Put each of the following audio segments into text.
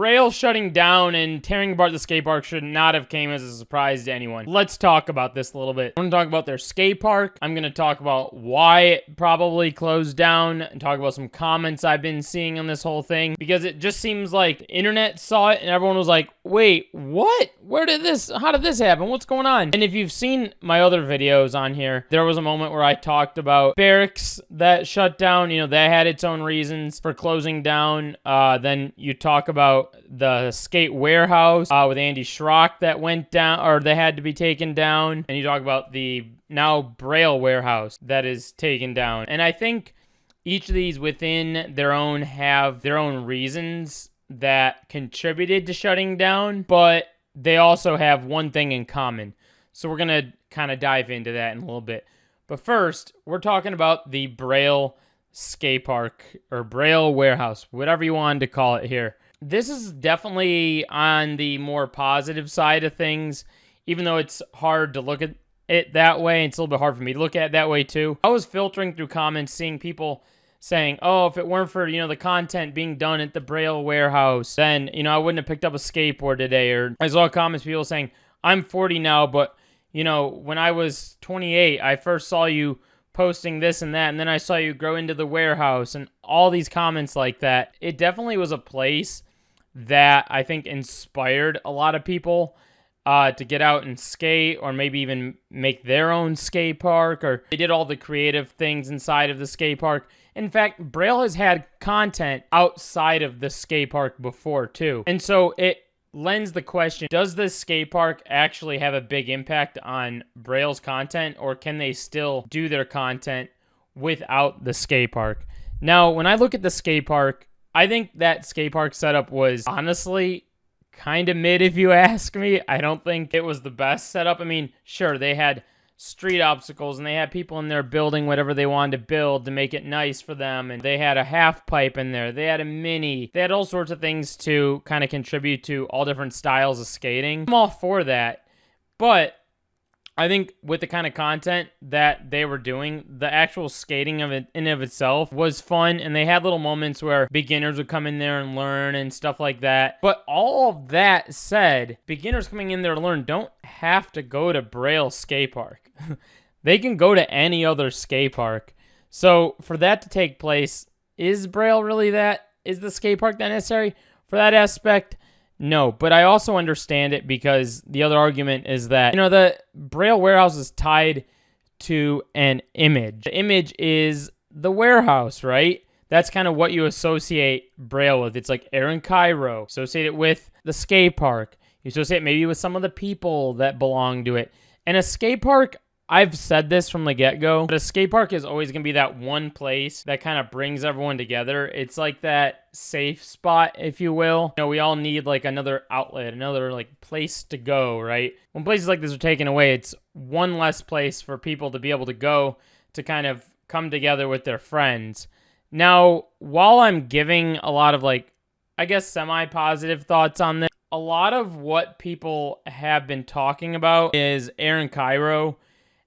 Braille shutting down and tearing apart the skate park should not have came as a surprise to anyone. Let's talk about this a little bit. I'm going to talk about their skate park. I'm going to talk about why it probably closed down and talk about some comments I've been seeing on this whole thing, because it just seems like the internet saw it and everyone was like, wait, what? How did this happen? What's going on? And if you've seen my other videos on here, there was a moment where I talked about barracks that shut down. You know, that had its own reasons for closing down. Then you talk about the skate warehouse with Andy Schrock that went down, or they had to be taken down. And you talk about the now Braille warehouse that is taken down. And I think each of these within their own have their own reasons that contributed to shutting down, but they also have one thing in common. So we're going to kind of dive into that in a little bit. But first, we're talking about the Braille skate park or Braille warehouse, whatever you wanted to call it here. This is definitely on the more positive side of things, even though it's hard to look at it that way. It's a little bit hard for me to look at it that way too. I was filtering through comments, seeing people saying, oh, if it weren't for, the content being done at the Braille warehouse, then, I wouldn't have picked up a skateboard today. Or I saw comments, people saying, I'm 40 now, but, when I was 28, I first saw you posting this and that, and then I saw you grow into the warehouse, and all these comments like that. It definitely was a place that I think inspired a lot of people to get out and skate, or maybe even make their own skate park, or they did all the creative things inside of the skate park. In fact, Braille has had content outside of the skate park before too. And so it lends the question, does this skate park actually have a big impact on Braille's content, or can they still do their content without the skate park? Now, when I look at the skate park, I think that skate park setup was honestly kind of mid, if you ask me. I don't think it was the best setup. I mean, sure, they had street obstacles and they had people in there building whatever they wanted to build to make it nice for them, and they had a half pipe in there, they had a mini, they had all sorts of things to kind of contribute to all different styles of skating. I'm all for that, but I think with the kind of content that they were doing, the actual skating of it in of itself was fun, and they had little moments where beginners would come in there and learn and stuff like that. But all of that said, beginners coming in there to learn don't have to go to Braille skate park. They can go to any other skate park. So for that to take place, is Braille really that? Is the skate park that necessary for that aspect? No, but I also understand it, because the other argument is that, the Braille warehouse is tied to an image. The image is the warehouse, right? That's kind of what you associate Braille with. It's like Aaron Kyro. Associate it with the skate park. You associate it maybe with some of the people that belong to it. And a skate park, I've said this from the get-go, but a skate park is always going to be that one place that kind of brings everyone together. It's like that safe spot, if you will. We all need like another outlet, another like place to go, right? When places like this are taken away, it's one less place for people to be able to go to kind of come together with their friends. Now, while I'm giving a lot of like, I guess, semi-positive thoughts on this, a lot of what people have been talking about is Aaron Kyro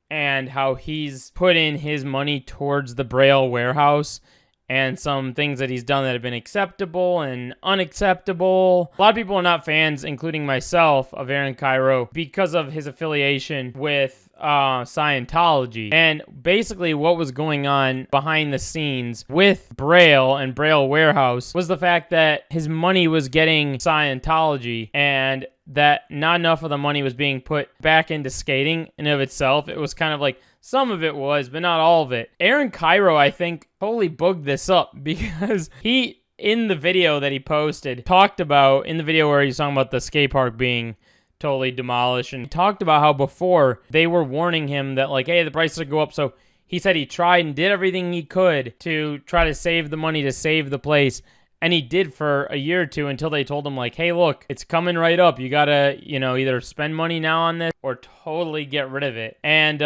and how he's put in his money towards the Braille warehouse, and some things that he's done that have been acceptable and unacceptable. A lot of people are not fans, including myself, of Aaron Kyro because of his affiliation with Scientology. And basically what was going on behind the scenes with Braille and Braille warehouse was the fact that his money was getting Scientology, and that not enough of the money was being put back into skating in of itself. It was kind of like some of it was, but not all of it. Aaron Kyro, I think, totally bugged this up, because he, in the video that he posted, talked about, in the video where he's talking about the skate park being totally demolished, and he talked about how before they were warning him that like, hey, the prices would go up. So he said he tried and did everything he could to try to save the money, to save the place. And he did for a year or two, until they told him like, hey, look, it's coming right up. You gotta, either spend money now on this or totally get rid of it. And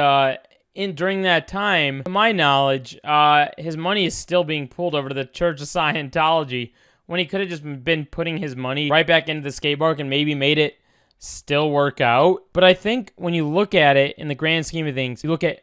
during that time, to my knowledge, his money is still being pulled over to the Church of Scientology, when he could have just been putting his money right back into the skate park and maybe made it still work out. But I think when you look at it in the grand scheme of things, you look at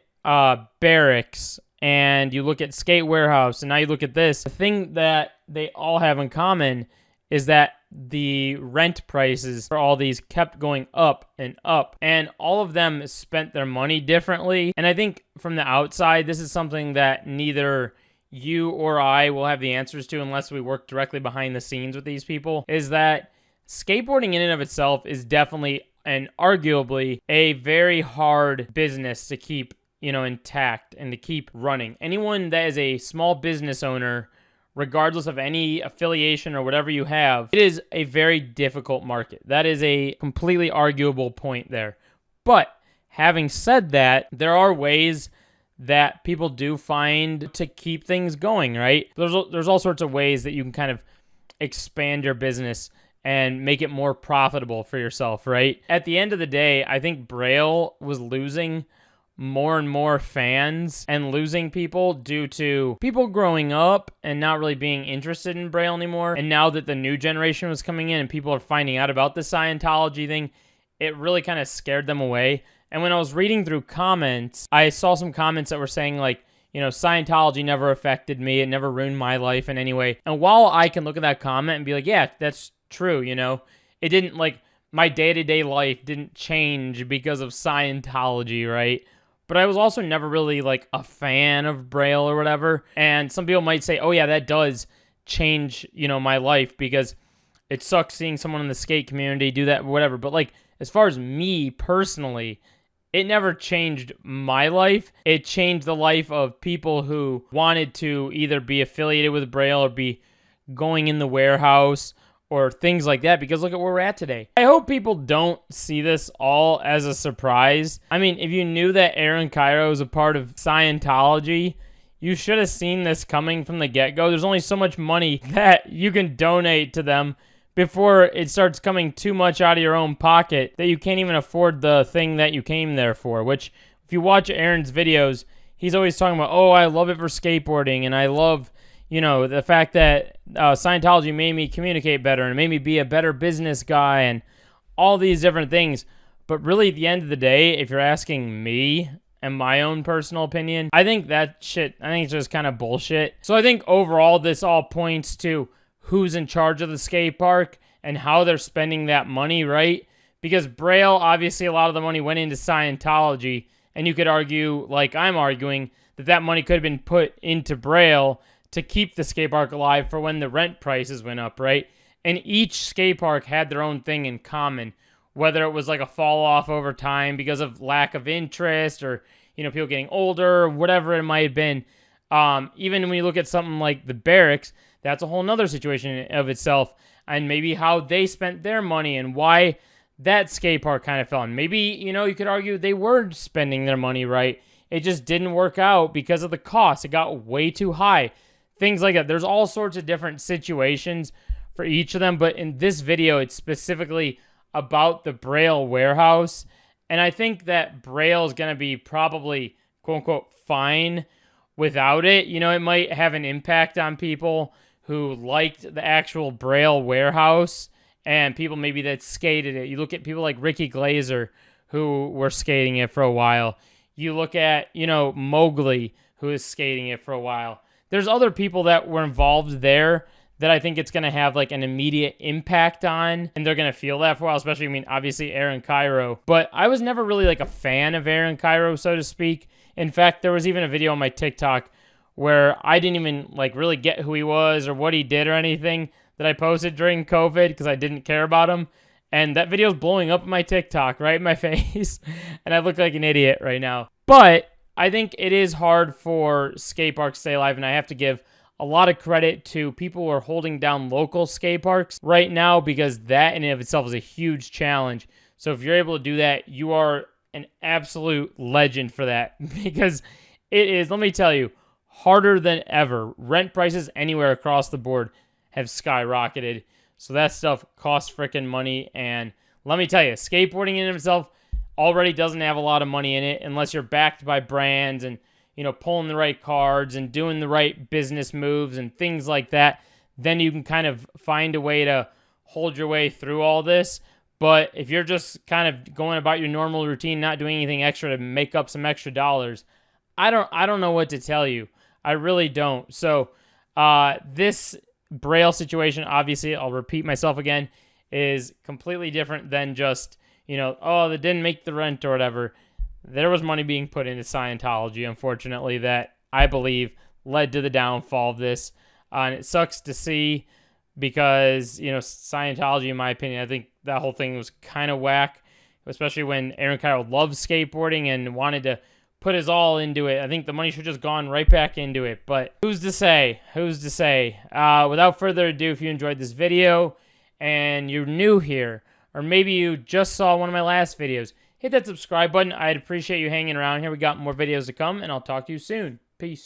barracks, and you look at skate warehouse, and now you look at this, the thing that they all have in common is that the rent prices for all these kept going up, and all of them spent their money differently. And I think from the outside, this is something that neither you or I will have the answers to unless we work directly behind the scenes with these people, is that skateboarding in and of itself is definitely and arguably a very hard business to keep, intact and to keep running. Anyone that is a small business owner, regardless of any affiliation or whatever you have, it is a very difficult market. That is a completely arguable point there. But having said that, there are ways that people do find to keep things going, right? There's all sorts of ways that you can kind of expand your business and make it more profitable for yourself, right? At the end of the day, I think Braille was losing more and more fans and losing people due to people growing up and not really being interested in Braille anymore. And now that the new generation was coming in and people are finding out about the Scientology thing, it really kind of scared them away. And when I was reading through comments, I saw some comments that were saying like, Scientology never affected me. It never ruined my life in any way. And while I can look at that comment and be like, yeah, that's true, it didn't, like, my day-to-day life didn't change because of Scientology, right? But I was also never really, like, a fan of Braille or whatever. And some people might say, oh, yeah, that does change, my life because it sucks seeing someone in the skate community do that, whatever. But, like, as far as me personally, it never changed my life. It changed the life of people who wanted to either be affiliated with Braille or be going in the warehouse or things like that, because look at where we're at today. I hope people don't see this all as a surprise. I mean, if you knew that Aaron Kyro is a part of Scientology, you should have seen this coming from the get-go. There's only so much money that you can donate to them before it starts coming too much out of your own pocket that you can't even afford the thing that you came there for, which if you watch Aaron's videos, he's always talking about, oh, I love it for skateboarding, and I love the fact that Scientology made me communicate better and made me be a better business guy and all these different things. But really, at the end of the day, if you're asking me and my own personal opinion, I think it's just kind of bullshit. So I think overall, this all points to who's in charge of the skate park and how they're spending that money, right? Because Braille, obviously, a lot of the money went into Scientology, and you could argue, like I'm arguing, that money could have been put into Braille to keep the skate park alive for when the rent prices went up, right? And each skate park had their own thing in common, whether it was like a fall off over time because of lack of interest or, people getting older or whatever it might have been. Even when you look at something like the Barracks, that's a whole nother situation of itself, and maybe how they spent their money and why that skate park kind of fell. And maybe, you could argue they were spending their money right. It just didn't work out because of the cost. It got way too high. Things like that. There's all sorts of different situations for each of them, but in this video, it's specifically about the Braille warehouse. And I think that Braille is going to be probably, quote unquote, fine without it. It might have an impact on people who liked the actual Braille warehouse and people maybe that skated it. You look at people like Ricky Glazer who were skating it for a while. You look at, Mowgli, who is skating it for a while. There's other people that were involved there that I think it's going to have like an immediate impact on, and they're going to feel that for a while, especially, obviously Aaron Kyro. But I was never really like a fan of Aaron Kyro, so to speak. In fact, there was even a video on my TikTok where I didn't even like really get who he was or what he did or anything that I posted during COVID because I didn't care about him. And that video is blowing up in my TikTok right in my face, and I look like an idiot right now. But I think it is hard for skate parks to stay alive, and I have to give a lot of credit to people who are holding down local skate parks right now, because that in and of itself is a huge challenge. So if you're able to do that, you are an absolute legend for that, because it is, let me tell you, harder than ever. Rent prices anywhere across the board have skyrocketed. So that stuff costs freaking money, and let me tell you, skateboarding in and of itself already doesn't have a lot of money in it unless you're backed by brands and, pulling the right cards and doing the right business moves and things like that. Then you can kind of find a way to hold your way through all this. But if you're just kind of going about your normal routine, not doing anything extra to make up some extra dollars, I don't know what to tell you. I really don't. So this Braille situation, obviously, I'll repeat myself again, is completely different than just, you know, oh, they didn't make the rent or whatever. There was money being put into Scientology, unfortunately, that I believe led to the downfall of this. And it sucks to see because, you know, Scientology, in my opinion, I think that whole thing was kind of whack, especially when Aaron Kyro loved skateboarding and wanted to put his all into it. I think the money should have just gone right back into it. But who's to say? Who's to say? Without further ado, if you enjoyed this video and you're new here, or maybe you just saw one of my last videos, hit that subscribe button. I'd appreciate you hanging around here. We got more videos to come, and I'll talk to you soon. Peace.